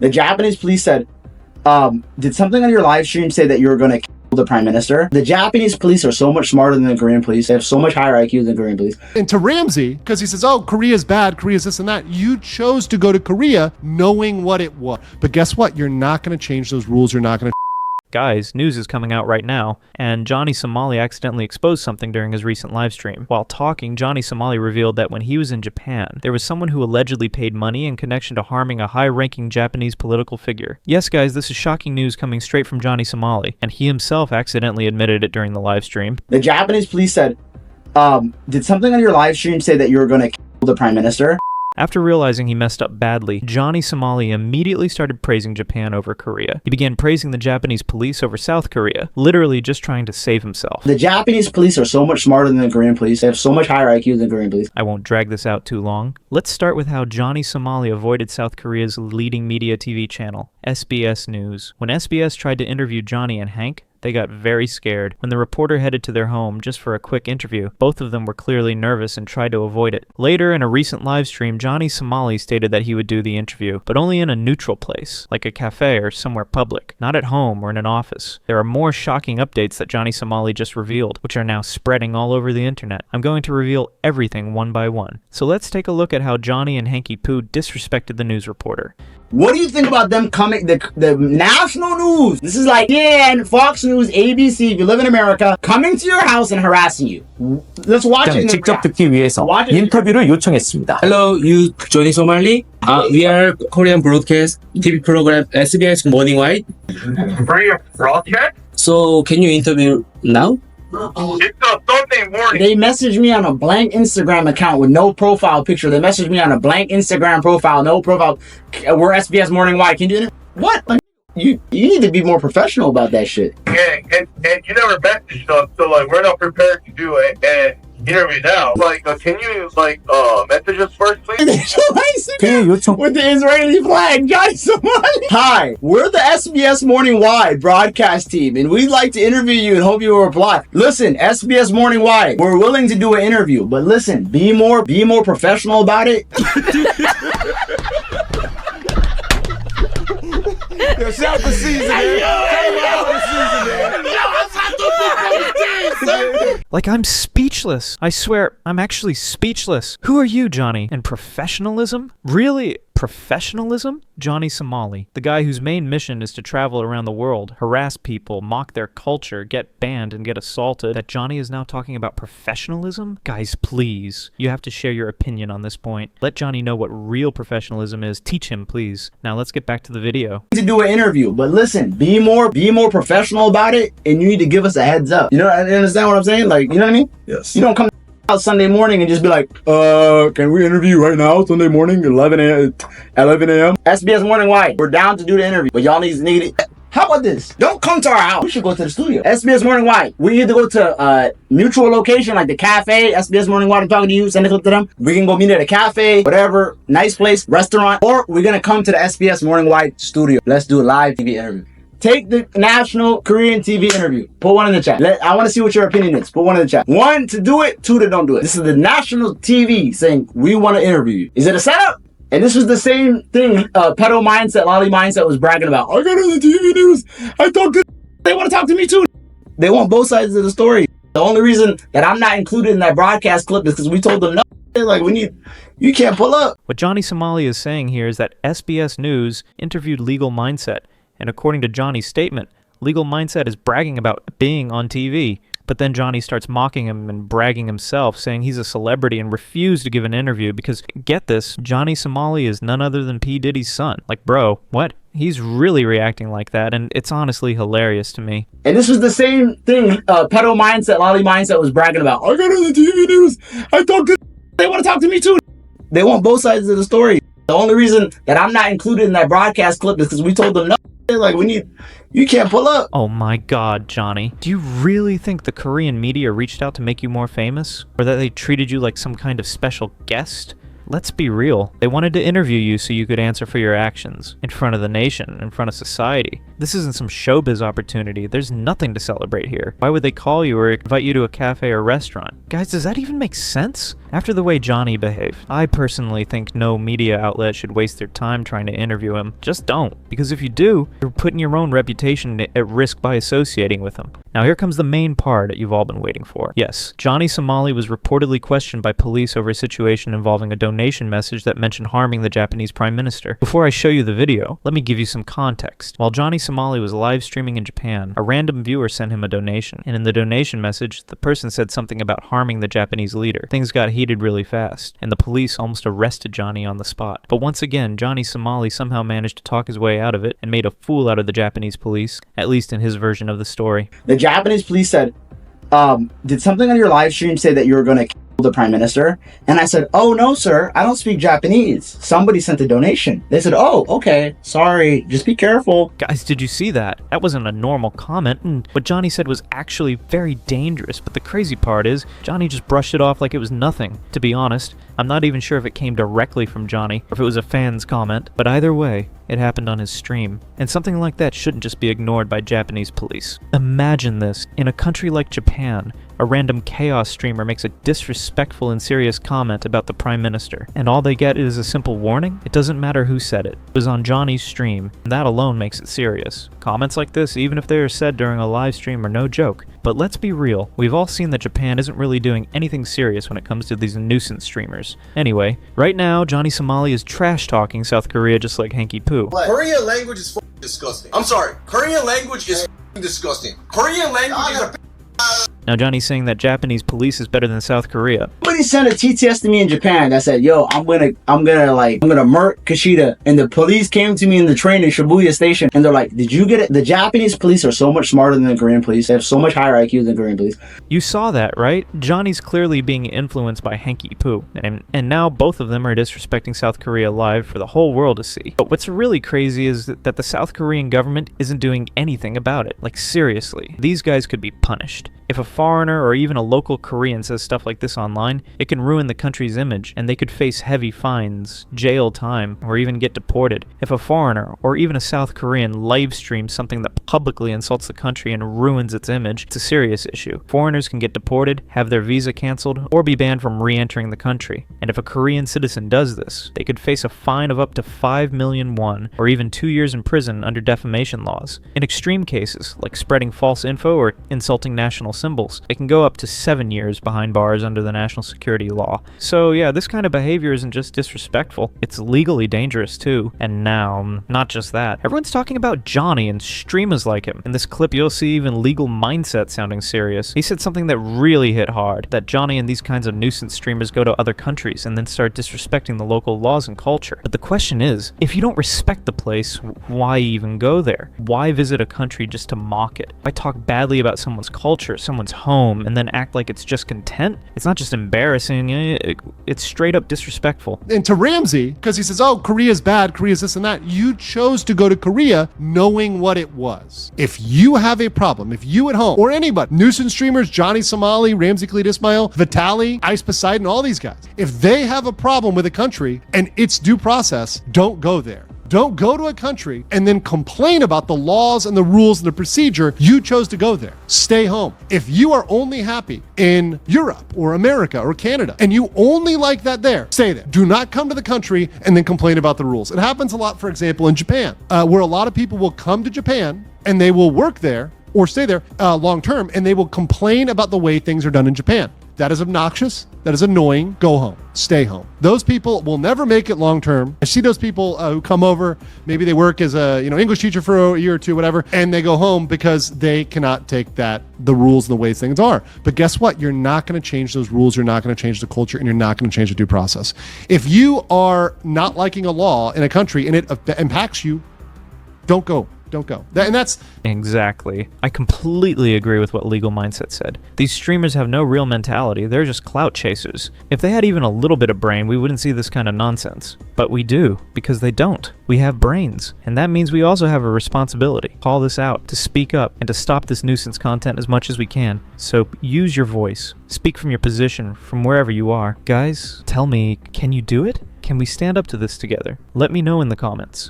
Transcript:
The Japanese police said, did something on your live stream say that you were going to kill the prime minister? The Japanese police are so much smarter than the Korean police. They have so much higher IQ than Korean police. And to Ramsey, because he says, oh, Korea's bad, Korea's this and that. You chose to go to Korea knowing what it was. But guess what? You're not going to change those rules. You're not going to. Guys, news is coming out right now, and Johnny Somali accidentally exposed something during his recent livestream. While talking, Johnny Somali revealed that when he was in Japan, there was someone who allegedly paid money in connection to harming a high-ranking Japanese political figure. Yes, guys, this is shocking news coming straight from Johnny Somali, and he himself accidentally admitted it during the livestream. The Japanese police said, did something on your live stream say that you were going to kill the prime minister? After realizing he messed up badly, Johnny Somali immediately started praising Japan over Korea. He began praising the Japanese police over South Korea, literally just trying to save himself. The Japanese police are so much smarter than the Korean police. They have so much higher IQ than Korean police. I won't drag this out too long. Let's start with how Johnny Somali avoided South Korea's leading media TV channel, SBS News. When SBS tried to interview Johnny and Hank, they got very scared. When the reporter headed to their home just for a quick interview, both of them were clearly nervous and tried to avoid it. Later, in a recent live stream, Johnny Somali stated that he would do the interview, but only in a neutral place, like a cafe or somewhere public, not at home or in an office. There are more shocking updates that Johnny Somali just revealed, which are now spreading all over the internet. I'm going to reveal everything one by one. So let's take a look at how Johnny and Hanky Poo disrespected the news reporter. What do you think about them coming, the national news? This is like CNN, Fox News, ABC, if you live in America, coming to your house and harassing you. Let's watch it. 직접 듣기 위해서 Watch it. 인터뷰를 요청했습니다. Hello, you Johnny Somali. We are Korean broadcast TV program SBS Morning White. Korean broadcast? So can you interview now? It's a Sunday morning. They messaged me on a blank Instagram account with no profile picture. They messaged me on a blank Instagram profile, no profile. We're SBS Morning White. Can you do it? What? Like, you need to be more professional about that shit. Yeah, and you never messaged us, so like we're not prepared to do it. And interview now. Like, can you message us first, please? 그의 요청 With the Israeli flag, Johnny Somali. Hi, we're the SBS Morning Wide broadcast team, and we'd like to interview you and hope you will reply. Listen, SBS Morning Wide, we're willing to do an interview, but listen, be more professional about it. Yo, shout out the season, man. Shout out the season, man. Like, I'm speechless. I swear, I'm actually speechless. Who are you, Johnny? And professionalism? Really? Professionalism? Johnny Somali, the guy whose main mission is to travel around the world, harass people, mock their culture, get banned, and get assaulted, that Johnny is now talking about professionalism? Guys, please. You have to share your opinion on this point. Let Johnny know what real professionalism is. Teach him, please. Now let's get back to the video. To do an interview, but listen, be more professional about it, and you need to give us a heads up. You know, you understand what I'm saying? Like, you know what I mean? Yes. You don't come out Sunday morning and just be like, can we interview right now, Sunday morning, 11 a.m. SBS Morning White, we're down to do the interview, but y'all need it. How about this? Don't come to our house. We should go to the studio. SBS Morning White. We either go to a mutual location like the cafe, SBS Morning White, I'm talking to you, send it to them. We can go meet at a cafe, whatever, nice place, restaurant, or we're going to come to the SBS Morning White studio. Let's do a live TV interview. Take the national Korean TV interview. Put one in the chat. I want to see what your opinion is. Put one in the chat. 1 to do it, 2 to don't do it. This is the national TV saying, we want to interview you. Is it a setup? And this was the same thing Pedo Mindset, Lolly Mindset was bragging about. I got on the TV news. I talk to they want to talk to me too. They want both sides of the story. The only reason that I'm not included in that broadcast clip is because we told them no. Like, you can't pull up. What Johnny Somali is saying here is that SBS News interviewed Legal Mindset. And according to Johnny's statement, Legal Mindset is bragging about being on TV. But then Johnny starts mocking him and bragging himself, saying he's a celebrity and refused to give an interview because, get this, Johnny Somali is none other than P. Diddy's son. Like, bro, what? He's really reacting like that, and it's honestly hilarious to me. And this was the same thing Pedo Mindset, Lolly Mindset was bragging about. I got on the TV news. I talk to they want to talk to me too. They want both sides of the story. The only reason that I'm not included in that broadcast clip is because we told them no. Like, you can't pull up. Oh my god, Johnny. Do you really think the Korean media reached out to make you more famous? Or that they treated you like some kind of special guest? let's be real. They wanted to interview you so you could answer for your actions in front of the nation, in front of society. This isn't some showbiz opportunity. There's nothing to celebrate here. Why would they call you or invite you to a cafe or restaurant? Guys, does that even make sense? After the way Johnny behaved, I personally think no media outlet should waste their time trying to interview him. Just don't. Because if you do, you're putting your own reputation at risk by associating with him. Now here comes the main part that you've all been waiting for. Yes, Johnny Somali was reportedly questioned by police over a situation involving a donation message that mentioned harming the Japanese Prime Minister. Before I show you the video, let me give you some context. While Johnny Somali was live streaming in Japan, a random viewer sent him a donation, and in the donation message, the person said something about harming the Japanese leader. Things got heated really fast, and the police almost arrested Johnny on the spot. But once again, Johnny Somali somehow managed to talk his way out of it and made a fool out of the Japanese police, at least in his version of the story. The Japanese police said, did something on your live stream say that you were going to kill the prime minister? And I said, oh no sir, I don't speak Japanese. Somebody sent a donation. They said, oh okay, sorry, just be careful. Guys, did you see that? That wasn't a normal comment, and what Johnny said was actually very dangerous, but the crazy part is, Johnny just brushed it off like it was nothing. To be honest, I'm not even sure if it came directly from Johnny, or if it was a fan's comment, but either way, it happened on his stream. And something like that shouldn't just be ignored by Japanese police. Imagine this, in a country like Japan, a random chaos streamer makes a disrespectful and serious comment about the prime minister, and all they get is a simple warning? It doesn't matter who said it. It was on Johnny's stream, and that alone makes it serious. Comments like this, even if they are said during a live stream, are no joke. But let's be real, we've all seen that Japan isn't really doing anything serious when it comes to these nuisance streamers. Anyway, right now, Johnny Somali is trash-talking South Korea just like Hanky Poo. Korean language is disgusting. I'm sorry, Korean language is disgusting. Korean language is a Now Johnny's saying that Japanese police is better than South Korea. Somebody sent a TTS to me in Japan that said, yo, I'm gonna murk Kashida. And the police came to me in the train in Shibuya station and they're like, did you get it? The Japanese police are so much smarter than the Korean police. They have so much higher IQ than Korean police. You saw that, right? Johnny's clearly being influenced by Hanky Poo. And now both of them are disrespecting South Korea live for the whole world to see. But what's really crazy is that the South Korean government isn't doing anything about it. Like seriously, these guys could be punished. If a foreigner or even a local Korean says stuff like this online, it can ruin the country's image and they could face heavy fines, jail time, or even get deported. If a foreigner or even a South Korean live streams something that publicly insults the country and ruins its image, it's a serious issue. Foreigners can get deported, have their visa canceled, or be banned from re-entering the country. And if a Korean citizen does this, they could face a fine of up to 5 million won, or even 2 years in prison under defamation laws. In extreme cases, like spreading false info or insulting national symbols, it can go up to 7 years behind bars under the national security law. So yeah, this kind of behavior isn't just disrespectful, it's legally dangerous too. And now, not just that, everyone's talking about Johnny and streamers like him. In this clip you'll see even legal mindset sounding serious. He said something that really hit hard, that Johnny and these kinds of nuisance streamers go to other countries and then start disrespecting the local laws and culture. But the question is, if you don't respect the place, why even go there? Why visit a country just to mock it? Why talk badly about someone's culture, someone's home, and then act like it's just content? It's not just embarrassing, it's straight up disrespectful. And to Ramsey, because he says, oh, Korea's bad, Korea's this and that, you chose to go to Korea knowing what it was. If you have a problem, if you at home, or anybody, nuisance streamers, Johnny Somali, Ramsey Khalid Ismail, Vitali, Ice Poseidon, all these guys, if they have a problem with a country and its due process, don't go there. Don't go to a country and then complain about the laws and the rules and the procedure. You chose to go there. Stay home. If you are only happy in Europe or America or Canada and you only like that there, stay there. Do not come to the country and then complain about the rules. It happens a lot, for example, in Japan, where a lot of people will come to Japan and they will work there or stay there long term, and they will complain about the way things are done in Japan. That is obnoxious. That is annoying. Go home. Stay home. Those people will never make it long term. I see those people who come over, maybe they work as a English teacher for a year or two, whatever, and they go home because they cannot take the rules and the way things are. But guess what? You're not going to change those rules. You're not going to change the culture, and you're not going to change the due process. If you are not liking a law in a country and it impacts you, don't go. don't go. And that's Exactly. I completely agree with what Legal Mindset said. These streamers have no real mentality, they're just clout chasers. If they had even a little bit of brain, we wouldn't see this kind of nonsense. But we do, because they don't. We have brains, and that means we also have a responsibility. Call this out, to speak up, and to stop this nuisance content as much as we can. So use your voice. Speak from your position, from wherever you are. Guys, tell me, can you do it? Can we stand up to this together? Let me know in the comments.